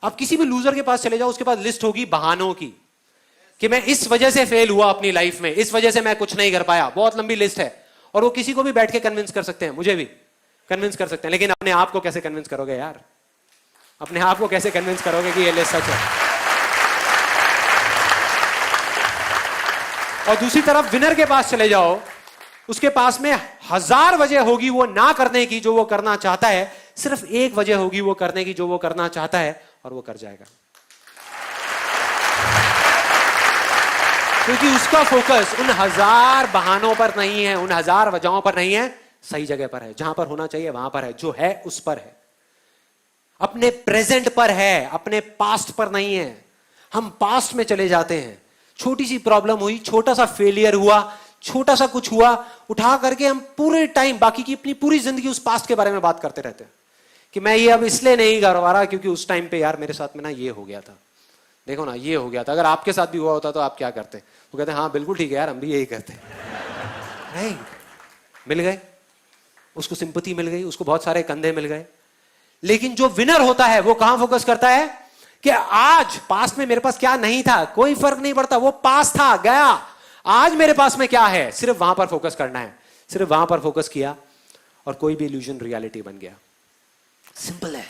आप किसी भी लूजर के पास चले जाओ, उसके पास लिस्ट होगी बहानों की कि मैं इस वजह से फेल हुआ अपनी लाइफ में, इस वजह से मैं कुछ नहीं कर पाया, बहुत लंबी लिस्ट है। और वो किसी को भी बैठ के कन्विंस कर सकते हैं, मुझे भी कन्विंस कर सकते हैं। लेकिन अपने आप को कैसे कन्विंस करोगे यार? अपने आप को कैसे कन्विंस करोगे कि ये लिस्ट सच है? और दूसरी तरफ विनर के पास चले जाओ, उसके पास में 1000 वजह होगी वो ना करने की जो वो करना चाहता है, सिर्फ एक वजह होगी वो करने की जो वो करना चाहता है, और वो कर जाएगा। क्योंकि उसका फोकस उन 1000 बहानों पर नहीं है, उन 1000 वजहों पर नहीं है, सही जगह पर है, जहां पर होना चाहिए वहां पर है, जो है उस पर है, अपने प्रेजेंट पर है, अपने पास्ट पर नहीं है। हम पास्ट में चले जाते हैं, छोटी सी प्रॉब्लम हुई, छोटा सा फेलियर हुआ, छोटा सा कुछ हुआ, उठा करके हम पूरे टाइम बाकी की अपनी पूरी जिंदगी उस पास्ट के बारे में बात करते रहते हैं कि मैं ये अब इसलिए नहीं कर पा रहा क्योंकि उस टाइम पे यार मेरे साथ में ना ये हो गया था, देखो ना ये हो गया था। अगर आपके साथ भी हुआ होता तो आप क्या करते? वो कहते हैं हाँ बिल्कुल ठीक है यार, हम भी यही करते। नहीं, मिल गए उसको, सिंपैथी मिल गई उसको, बहुत सारे कंधे मिल गए। लेकिन जो विनर होता है वो कहां फोकस करता है कि आज पास्ट में मेरे पास क्या नहीं था, कोई फर्क नहीं पड़ता, वो पास था गया, आज मेरे पास में क्या है, सिर्फ वहां पर फोकस करना है। सिर्फ वहां पर फोकस किया और कोई भी इल्यूजन रियलिटी बन गया। सिंपल है।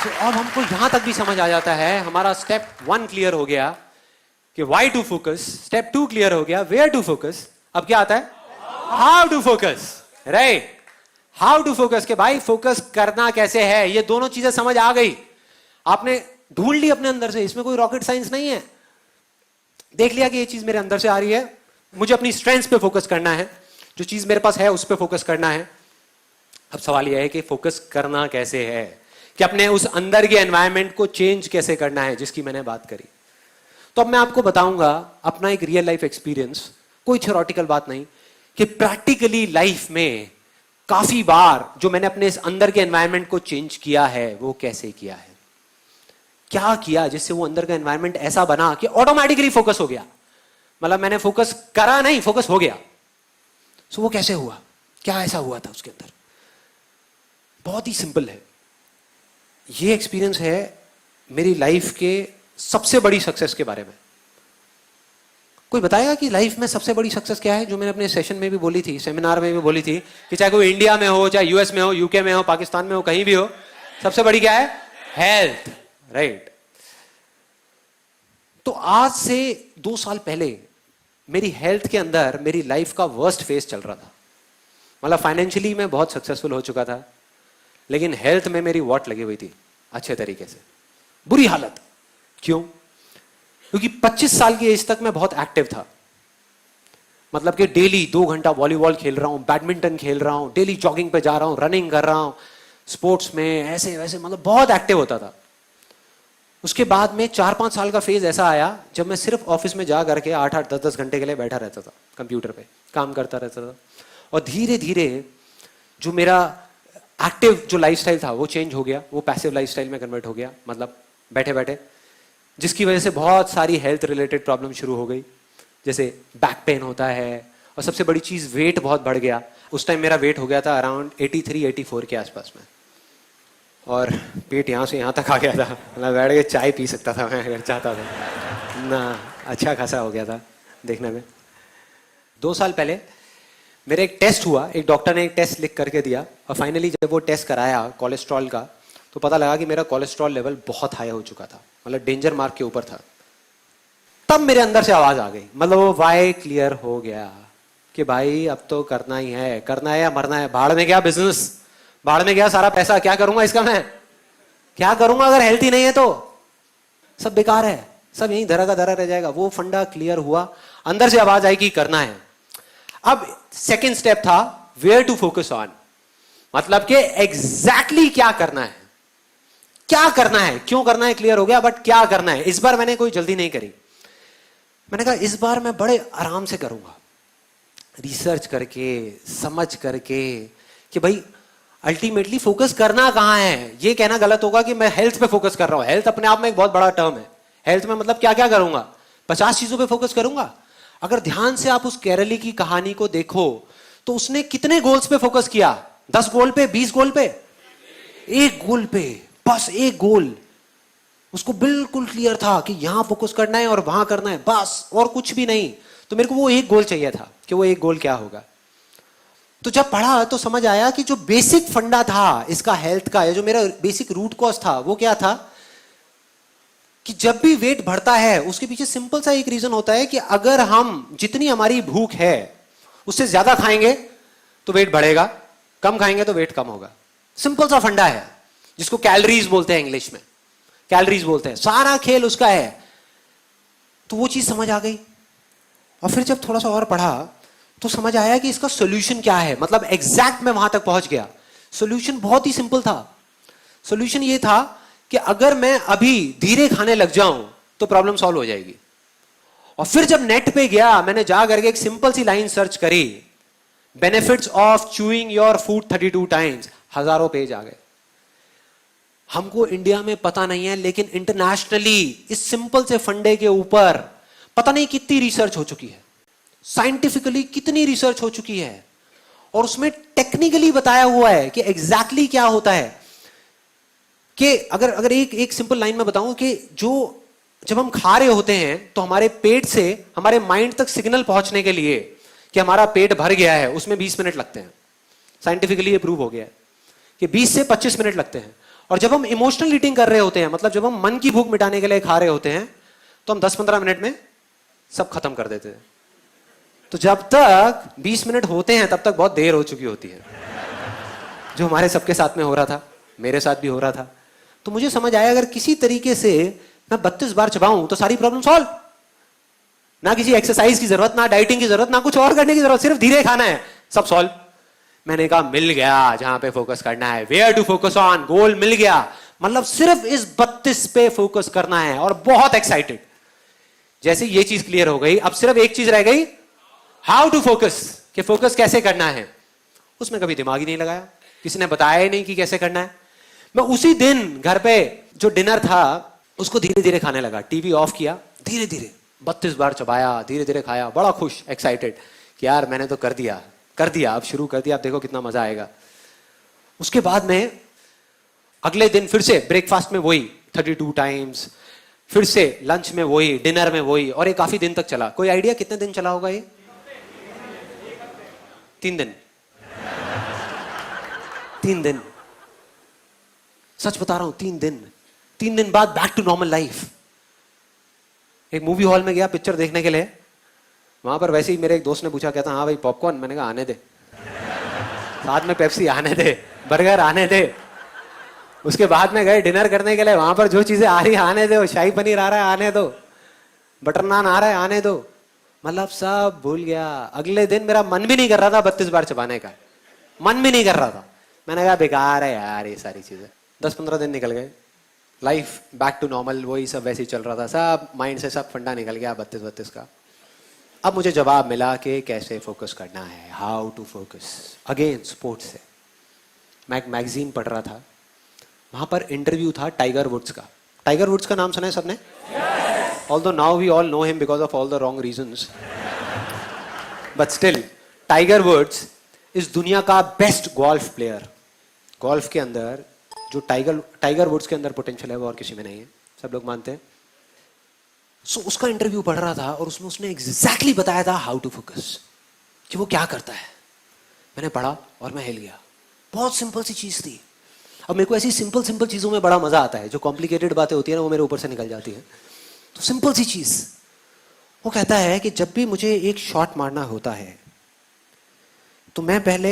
तो अब हमको यहां तक भी समझ आ जाता है, हमारा स्टेप 1 क्लियर हो गया कि why to focus, step 2 clear हो गया वेयर टू फोकस। अब क्या आता है? How to focus. Right, how to focus, के भाई फोकस करना कैसे है, ये दोनों चीजें समझ आ गई, आपने ढूंढ ली अपने अंदर से, इसमें कोई रॉकेट साइंस नहीं है। देख लिया कि ये चीज मेरे अंदर से आ रही है, मुझे अपनी स्ट्रेंथ्स पे फोकस करना है, जो चीज मेरे पास है उस पे फोकस करना है। अब सवाल यह है कि फोकस करना कैसे है, कि अपने उस अंदर के एनवायरनमेंट को चेंज कैसे करना है, जिसकी मैंने बात करी। तो अब मैं आपको बताऊंगा अपना एक रियल लाइफ एक्सपीरियंस, कोई थ्योरेटिकल बात नहीं, कि प्रैक्टिकली लाइफ में काफी बार जो मैंने अपने इस अंदर के एनवायरनमेंट को चेंज किया है वो कैसे किया है, क्या किया जिससे वो अंदर का एनवायरनमेंट ऐसा बना कि ऑटोमेटिकली फोकस हो गया। मतलब मैंने फोकस करा नहीं, फोकस हो गया। सो वो कैसे हुआ, क्या ऐसा हुआ था उसके अंदर? बहुत ही सिंपल है। ये एक्सपीरियंस है मेरी लाइफ के सबसे बड़ी सक्सेस के बारे में। कोई बताएगा कि लाइफ में सबसे बड़ी सक्सेस क्या है? जो मैंने अपने सेशन में भी बोली थी, सेमिनार में भी बोली थी, कि चाहे कोई इंडिया में हो, चाहे यूएस में हो, यूके में हो, पाकिस्तान में हो, कहीं भी हो, सबसे बड़ी क्या है? हेल्थ। राइट। तो आज से 2 साल पहले मेरी हेल्थ के अंदर मेरी लाइफ का वर्स्ट फेज चल रहा था। मतलब फाइनेंशियली मैं बहुत सक्सेसफुल हो चुका था, लेकिन हेल्थ में मेरी वॉट लगी हुई थी अच्छे तरीके से, बुरी हालत। क्यों? क्योंकि 25 साल की एज तक मैं बहुत एक्टिव था। मतलब कि डेली 2 घंटा वॉलीबॉल खेल रहा हूं, बैडमिंटन खेल रहा हूं, डेली जॉगिंग पे जा रहा हूं, रनिंग कर रहा हूं, स्पोर्ट्स में ऐसे वैसे, मतलब बहुत एक्टिव होता था। उसके बाद में 4-5 साल का फेज ऐसा आया जब मैं सिर्फ ऑफिस में जा करके 8-8, 10-10 घंटे के लिए बैठा रहता था, कंप्यूटर पे काम करता रहता था। और धीरे धीरे जो मेरा एक्टिव जो लाइफस्टाइल था वो चेंज हो गया, वो पैसिव लाइफस्टाइल में कन्वर्ट हो गया, मतलब बैठे बैठे, जिसकी वजह से बहुत सारी हेल्थ रिलेटेड प्रॉब्लम शुरू हो गई, जैसे बैक पेन होता है, और सबसे बड़ी चीज वेट बहुत बढ़ गया। उस टाइम मेरा वेट हो गया था अराउंड 83-84 के आसपास में, और पेट यहाँ से यहाँ तक आ गया था, मतलब बैठ के चाय पी सकता था मैं अगर चाहता था ना, अच्छा खासा हो गया था देखने में। 2 साल पहले मेरा एक टेस्ट हुआ, एक डॉक्टर ने एक टेस्ट लिख करके दिया, और फाइनली जब वो टेस्ट कराया कोलेस्ट्रॉल का, तो पता लगा कि मेरा कोलेस्ट्रॉल लेवल बहुत हाई हो चुका था, मतलब डेंजर मार्क के ऊपर था। तब मेरे अंदर से आवाज आ गई, मतलब वो वाई क्लियर हो गया कि भाई अब तो करना ही है, करना है या मरना है। भाड़ में गया बिजनेस, भाड़ में गया सारा पैसा, क्या करूंगा इसका मैं, क्या करूंगा अगर हेल्थ ही नहीं है तो सब बेकार है, सब यहीं धरा का धरा रह जाएगा। वो फंडा क्लियर हुआ, अंदर से आवाज आई कि करना है। अब सेकेंड स्टेप था वेयर टू फोकस ऑन, मतलब कि एग्जैक्टली क्या करना है, क्या करना है, क्यों करना है क्लियर हो गया, बट क्या करना है। इस बार मैंने कोई जल्दी नहीं करी, मैंने कहा इस बार मैं बड़े आराम से करूंगा, रिसर्च करके, समझ करके, कि भाई अल्टीमेटली फोकस करना कहां है। ये कहना गलत होगा कि मैं हेल्थ पे फोकस कर रहा हूं, हेल्थ अपने आप में एक बहुत बड़ा टर्म है। हेल्थ में मतलब क्या क्या करूंगा, 50 चीजों पे फोकस करूंगा। अगर ध्यान से आप उस केरली की कहानी को देखो तो उसने कितने गोल्स पे फोकस किया? 10 गोल पे, 20 गोल पे? एक गोल पे, बस एक गोल। उसको बिल्कुल क्लियर था कि यहां फोकस करना है और वहां करना है, बस, और कुछ भी नहीं। तो मेरे को वो एक गोल चाहिए था कि वो एक गोल क्या होगा। तो जब पढ़ा तो समझ आया कि जो बेसिक फंडा था इसका हेल्थ का, या जो मेरा बेसिक रूट कॉज था, वो क्या था कि जब भी वेट बढ़ता है उसके पीछे सिंपल सा एक रीजन होता है कि अगर हम जितनी हमारी भूख है उससे ज्यादा खाएंगे तो वेट बढ़ेगा, कम खाएंगे तो वेट कम होगा। सिंपल सा फंडा है जिसको कैलोरीज बोलते हैं, इंग्लिश में कैलोरीज बोलते हैं। सारा खेल उसका है। तो वो चीज समझ आ गई। और फिर जब थोड़ा सा और पढ़ा तो समझ आया कि इसका सॉल्यूशन क्या है। मतलब एग्जैक्ट मैं वहां तक पहुंच गया। सॉल्यूशन बहुत ही सिंपल था। सॉल्यूशन ये था कि अगर मैं अभी धीरे खाने लग जाऊं तो प्रॉब्लम सॉल्व हो जाएगी। और फिर जब नेट पे गया, मैंने जा करके एक सिंपल सी लाइन सर्च करी, benefits of chewing your food 32 times, हजारों पेज आ गए। हमको इंडिया में पता नहीं है, लेकिन इंटरनेशनली इस सिंपल से फंडे के ऊपर पता नहीं कितनी रिसर्च हो चुकी है, साइंटिफिकली कितनी रिसर्च हो चुकी है, और उसमें टेक्निकली बताया हुआ है कि एग्जैक्टली क्या होता है। कि अगर एक सिंपल लाइन में बताऊं कि जब हम खा रहे होते हैं तो हमारे पेट से हमारे माइंड तक सिग्नल पहुंचने के लिए कि हमारा पेट भर गया है, उसमें 20 मिनट लगते हैं। साइंटिफिकली ये प्रूव हो गया है कि 20 से 25 मिनट लगते हैं। और जब हम इमोशनल ईटिंग कर रहे होते हैं, मतलब जब हम मन की भूख मिटाने के लिए खा रहे होते हैं, तो हम 10-15 मिनट में सब खत्म कर देते हैं। तो जब तक 20 मिनट होते हैं तब तक बहुत देर हो चुकी होती है। जो हमारे सबके साथ में हो रहा था, मेरे साथ भी हो रहा था। तो मुझे समझ आया अगर किसी तरीके से मैं 32 बार चबाऊं तो सारी प्रॉब्लम सॉल्व। ना किसी एक्सरसाइज की जरूरत, ना डाइटिंग की जरूरत, ना कुछ और करने की जरूरत, सिर्फ धीरे खाना है, सब सॉल्व। मैंने कहा मिल गया जहां पे फोकस करना है, वेयर टू फोकस ऑन, गोल मिल गया। मतलब सिर्फ इस 32 पे फोकस करना है, और बहुत एक्साइटेड। जैसे ये चीज क्लियर हो गई, अब सिर्फ एक चीज रह गई, हाउ टू फोकस, कि फोकस कैसे करना है। उसमें कभी दिमाग ही नहीं लगाया, किसी ने बताया ही नहीं कि कैसे करना है। मैं उसी दिन घर पे जो डिनर था उसको धीरे धीरे खाने लगा। टीवी ऑफ किया, धीरे धीरे 32 बार चबाया, धीरे धीरे खाया, बड़ा खुश, एक्साइटेड कि यार मैंने तो कर दिया, अब शुरू कर दिया, अब देखो कितना मजा आएगा। उसके बाद में अगले दिन फिर से ब्रेकफास्ट में वही 32 टाइम्स, फिर से लंच में वही, डिनर में वही, और ये काफी दिन तक चला। कोई आइडिया कितने दिन चला होगा ये? 3 दिन। 3 दिन, सच बता रहा हूं, 3 दिन। 3 दिन बाद बैक टू नॉर्मल लाइफ। एक मूवी हॉल में गया पिक्चर देखने के लिए। वहां पर वैसे ही मेरे एक दोस्त ने पूछा, कहता हाँ भाई पॉपकॉर्न। मैंने कहा आने दे, साथ में पेप्सी आने दे, बर्गर आने दे। उसके बाद में गए डिनर करने के लिए, वहां पर जो चीजें आ रही है आने दो, शाही पनीर आ रहा है आने दो, बटर नान आ रहा है आने दो। मतलब सब भूल गया। अगले दिन मेरा मन भी नहीं कर रहा था 32 बार चबाने का, मन भी नहीं कर रहा था। मैंने कहा बेकार है यार ये सारी चीजें। 10-15 दिन निकल गए, लाइफ बैक टू नॉर्मल, वही सब वैसे ही चल रहा था। सब माइंड से सब फंडा निकल गया 32 का। अब मुझे जवाब मिला कि कैसे फोकस करना है, how to focus. Again sports से मैं एक मैगजीन पढ़ रहा था, वहां पर इंटरव्यू था टाइगर वुड्स का। टाइगर वुड्स का नाम सुना है सबने? Although now we all know him because of all the wrong reasons, but still Tiger Woods इस दुनिया का बेस्ट गोल्फ प्लेयर। गोल्फ के अंदर जो टाइगर वुड्स के अंदर पोटेंशियल है वो और किसी में नहीं है, सब लोग मानते हैं। सो उसका इंटरव्यू पढ़ रहा था और उसमें उसने एग्जैक्टली बताया था हाउ टू फोकस, कि वो क्या करता है। मैंने पढ़ा और मैं हिल गया। बहुत सिंपल सी चीज थी। अब मेरे को ऐसी सिंपल चीजों में बड़ा मजा आता है। जो कॉम्प्लिकेटेड बातें होती है ना वो मेरे ऊपर से निकल जाती है। तो सिंपल सी चीज, वो कहता है कि जब भी मुझे एक शॉट मारना होता है तो मैं पहले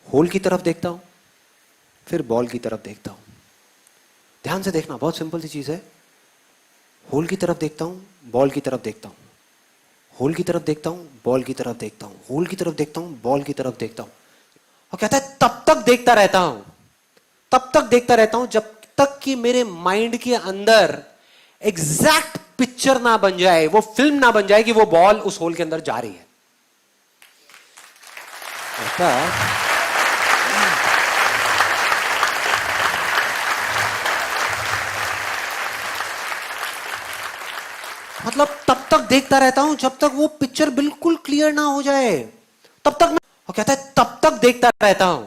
होल की तरफ देखता हूं, फिर बॉल की तरफ देखता हूं। ध्यान से देखना, बहुत सिंपल सी चीज है। होल की तरफ देखता हूं, बॉल की तरफ देखता हूं, होल की तरफ देखता हूं, बॉल की तरफ देखता हूं, होल की तरफ देखता हूं, बॉल की तरफ देखता हूं। और कहता है तब तक देखता रहता हूं, तब तक देखता रहता हूं जब तक कि मेरे माइंड के अंदर एग्जैक्ट पिक्चर ना बन जाए, वो फिल्म ना बन जाए कि वो बॉल उस होल के अंदर जा रही है। मतलब तब तक देखता रहता हूं जब तक वो पिक्चर बिल्कुल क्लियर ना हो जाए। तब तक मैं, वो कहता है तब तक देखता रहता हूं,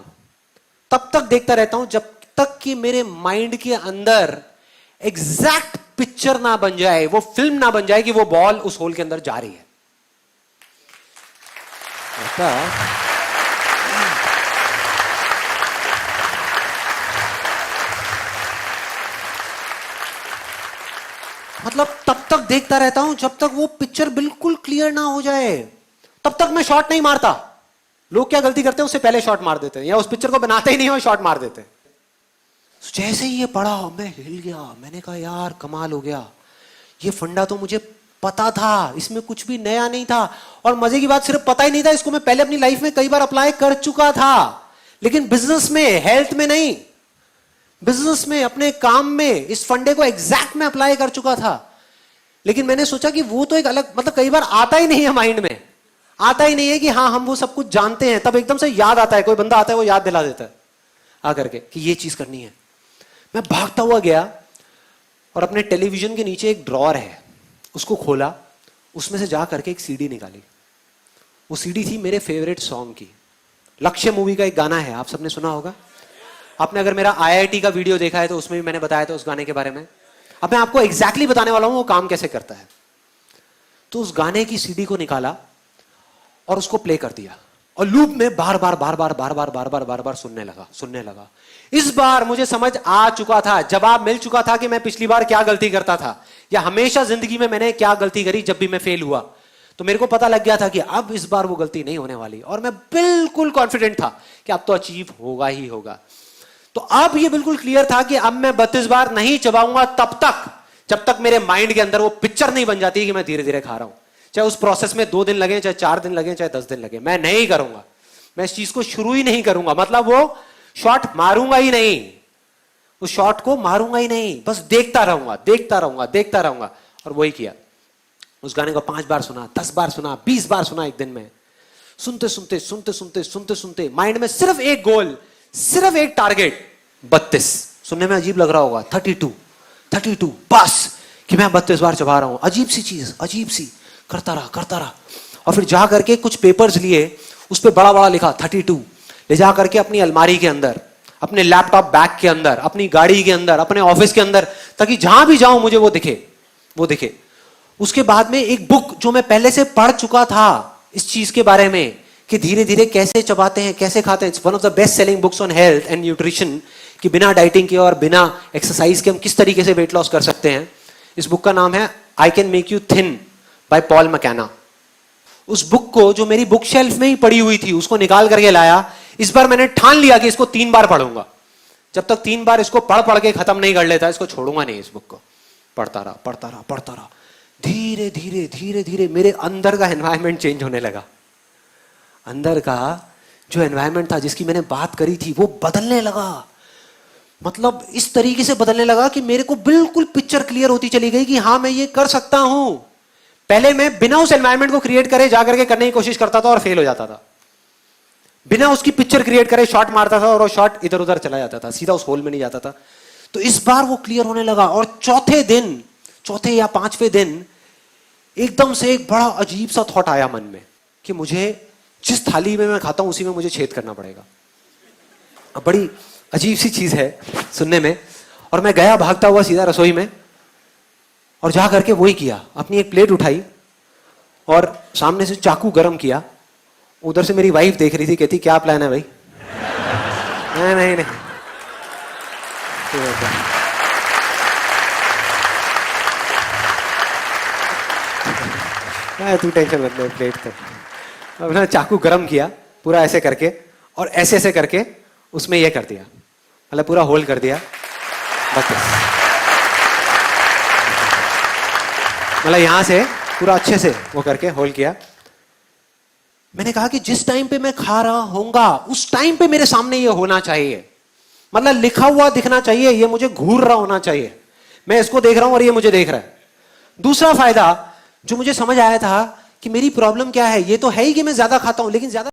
तब तक देखता रहता हूं जब तक कि मेरे माइंड के अंदर एग्जैक्ट पिक्चर ना बन जाए, वो फिल्म ना बन जाए कि वो बॉल उस होल के अंदर जा रही है। मतलब तब तक देखता रहता हूं जब तक वो पिक्चर बिल्कुल क्लियर ना हो जाए, तब तक मैं शॉट नहीं मारता। लोग क्या गलती करते हैं, उससे पहले शॉट मार देते हैं, या उस पिक्चर को बनाते ही नहीं हो, शॉट मार देते हैं। जैसे ही ये पढ़ा मैं हिल गया, मैंने कहा यार कमाल हो गया, ये फंडा तो मुझे पता था, इसमें कुछ भी नया नहीं था। और मजे की बात, सिर्फ पता ही नहीं था, इसको मैं पहले अपनी लाइफ में कई बार अप्लाई कर चुका था, लेकिन बिजनेस में, हेल्थ में नहीं। बिजनेस में, अपने काम में इस फंडे को एग्जैक्ट में अप्लाई कर चुका था। लेकिन मैंने सोचा कि वो तो एक अलग, मतलब कई बार आता ही नहीं है माइंड में, आता ही नहीं है कि हाँ हम वो सब कुछ जानते हैं, तब एकदम से याद आता है, कोई बंदा आता है वो याद दिला देता है आकर के कि ये चीज करनी है। मैं भागता हुआ गया और अपने टेलीविजन के नीचे एक ड्रॉअर है, उसको खोला, उसमें से जा करके एक सीडी निकाली। वो सीडी थी मेरे फेवरेट सॉन्ग की। लक्ष्य मूवी का एक गाना है, आप सबने सुना होगा। आपने अगर मेरा आईआईटी का वीडियो देखा है तो उसमें भी मैंने बताया था उस गाने के बारे में। अब मैं आपको एग्जैक्टली बताने वाला हूं वो काम कैसे करता है। तो उस गाने की सीडी को निकाला और उसको प्ले कर दिया, और लूप में बार बार सुनने लगा। इस बार मुझे समझ आ चुका था, जवाब मिल चुका था कि मैं पिछली बार क्या गलती करता था, या हमेशा जिंदगी में मैंने क्या गलती करी जब भी मैं फेल हुआ। तो मेरे को पता लग गया था कि अब इस बार वो गलती नहीं होने वाली, और मैं बिल्कुल कॉन्फिडेंट था कि अब तो अचीव होगा ही होगा। तो अब ये बिल्कुल क्लियर था कि अब मैं 32 बार नहीं चबाऊंगा तब तक जब तक मेरे माइंड के अंदर वो पिक्चर नहीं बन जाती कि मैं धीरे धीरे खा रहा हूं। चाहे उस प्रोसेस में 2 दिन लगे, चाहे 4 दिन लगे, चाहे 10 दिन लगे, मैं नहीं करूंगा। मैं इस चीज को शुरू ही नहीं करूंगा, मतलब वो शॉट मारूंगा ही नहीं, उस शॉट को मारूंगा ही नहीं, बस देखता रहूंगा। और वही किया। उस गाने को 5 बार सुना, 10 बार सुना, 20 बार सुना एक दिन में। सुनते माइंड में सिर्फ एक गोल, सिर्फ एक टारगेट, 32। सुनने में अजीब लग रहा होगा, 32 बस, कि मैं 32 बार चबा रहा हूं। अजीब सी चीज, अजीब सी, करता रहा। और फिर जा करके कुछ पेपर्स लिए, उस पर बड़ा लिखा 32, ले जा करके अपनी अलमारी के अंदर, अपने लैपटॉप बैग के अंदर, अपनी गाड़ी के अंदर, अपने ऑफिस के अंदर, ताकि जहां भी जाऊं मुझे वो दिखे। उसके बाद में एक बुक जो मैं पहले से पढ़ चुका था इस चीज के बारे में, कि धीरे धीरे कैसे चबाते हैं, कैसे खाते हैं। It's one of the best selling books on health and nutrition, कि बिना डाइटिंग के और बिना एक्सरसाइज के हम किस तरीके से वेट लॉस कर सकते हैं। इस बुक का नाम है I can make you thin by Paul McKenna. उस बुक को, जो मेरी बुक शेल्फ में ही पड़ी हुई थी, उसको निकाल करके लाया। इस बार मैंने ठान लिया कि इसको 3 बार पढ़ूंगा। जब तक 3 बार इसको पढ़ के खत्म नहीं कर लेता, इसको छोड़ूंगा नहीं। इस बुक को पढ़ता रहा। धीरे धीरे मेरे अंदर का एनवायरनमेंट चेंज होने लगा। अंदर का जो एनवायरनमेंट था, जिसकी मैंने बात करी थी, वो बदलने लगा। मतलब इस तरीके से बदलने लगा कि मेरे को बिल्कुल पिक्चर क्लियर होती चली गई कि हाँ मैं ये कर सकता हूं। पहले मैं बिना उस एनवायरनमेंट को क्रिएट करे जाकर के करने की कोशिश करता था और फेल हो जाता था। बिना उसकी पिक्चर क्रिएट करे शॉट मारता था और वो शॉट इधर उधर चला जाता था, सीधा उस होल में नहीं जाता था। तो इस बार वो क्लियर होने लगा। और चौथे या 5वें दिन एकदम से एक बड़ा अजीब सा थॉट आया मन में कि मुझे जिस थाली में मैं खाता हूं उसी में मुझे छेद करना पड़ेगा। अब बड़ी अजीब सी चीज है सुनने में। और मैं गया भागता हुआ सीधा रसोई में, और जा करके वही किया। अपनी एक प्लेट उठाई और सामने से चाकू गरम किया। उधर से मेरी वाइफ देख रही थी, कहती क्या प्लान है भाई? नहीं तू टेंशन मत ले, प्लेट कर। अपना चाकू गरम किया पूरा ऐसे करके, और ऐसे करके उसमें ये कर दिया, मतलब पूरा होल्ड कर दिया। बस मतलब यहां से पूरा अच्छे से वो करके होल्ड किया। मैंने कहा कि जिस टाइम पे मैं खा रहा होऊंगा उस टाइम पे मेरे सामने ये होना चाहिए, मतलब लिखा हुआ दिखना चाहिए, ये मुझे घूर रहा होना चाहिए। मैं इसको देख रहा हूं और ये मुझे देख रहा है। दूसरा फायदा जो मुझे समझ आया था कि मेरी प्रॉब्लम क्या है, ये तो है ही कि मैं ज्यादा खाता हूं, लेकिन ज्यादा